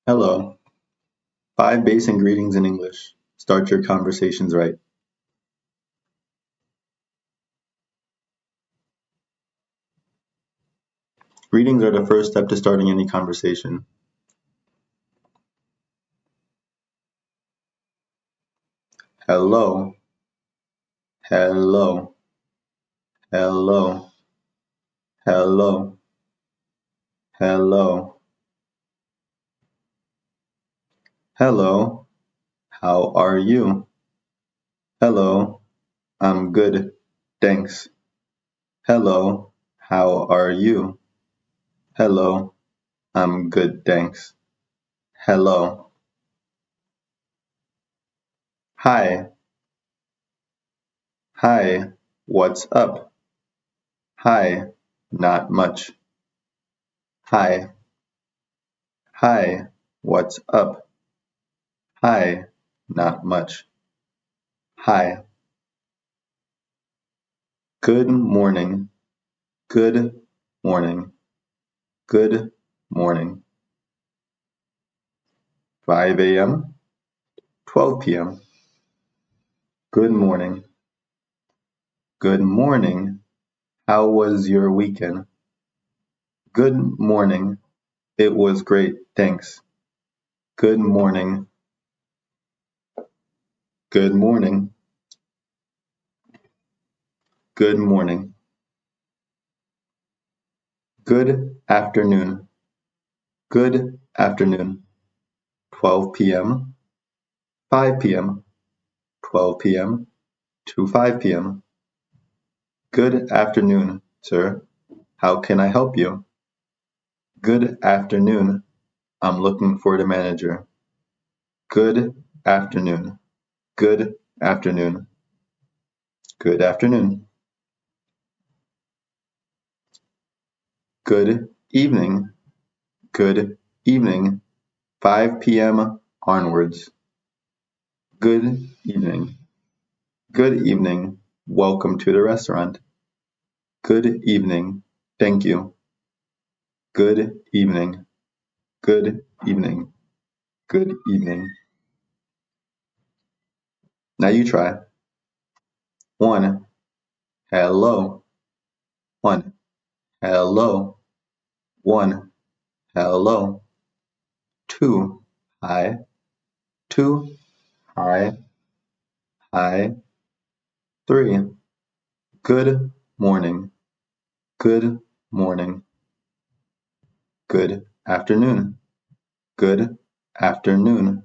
Hello. 5 basic greetings in English. Start your conversations right. Greetings are the first step to starting any conversation. Hello. Hello. Hello. Hello. Hello. Hello. How are you? Hello. I'm good. Thanks. Hello. How are you? Hello. I'm good. Thanks. Hello. Hi. Hi. What's up? Hi. Not much. Hi. Hi. What's up? Hi. Not much. Hi. Good morning. Good morning. Good morning. 5 a.m. 12 p.m. Good morning. Good morning. How was your weekend? Good morning. It was great, thanks. Good morning. Good morning. Good morning. Good afternoon. Good afternoon. 12 p.m. 5 p.m. 12 p.m. to 5 p.m. Good afternoon, sir. How can I help you? Good afternoon. I'm looking for the manager. Good afternoon. Good afternoon. Good afternoon. Good evening. Good evening. 5 p.m. onwards. Good evening. Good evening. Welcome to the restaurant. Good evening. Thank you. Good evening. Good evening. Good evening. Now you try. 1. Hello. 1. Hello. 1. Hello. 2. Hi. 2. Hi. Hi. 3. Good morning. Good morning. Good afternoon. Good afternoon.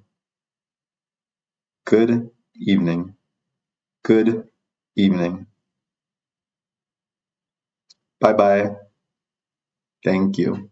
Good evening. Good evening. Bye bye. Thank you.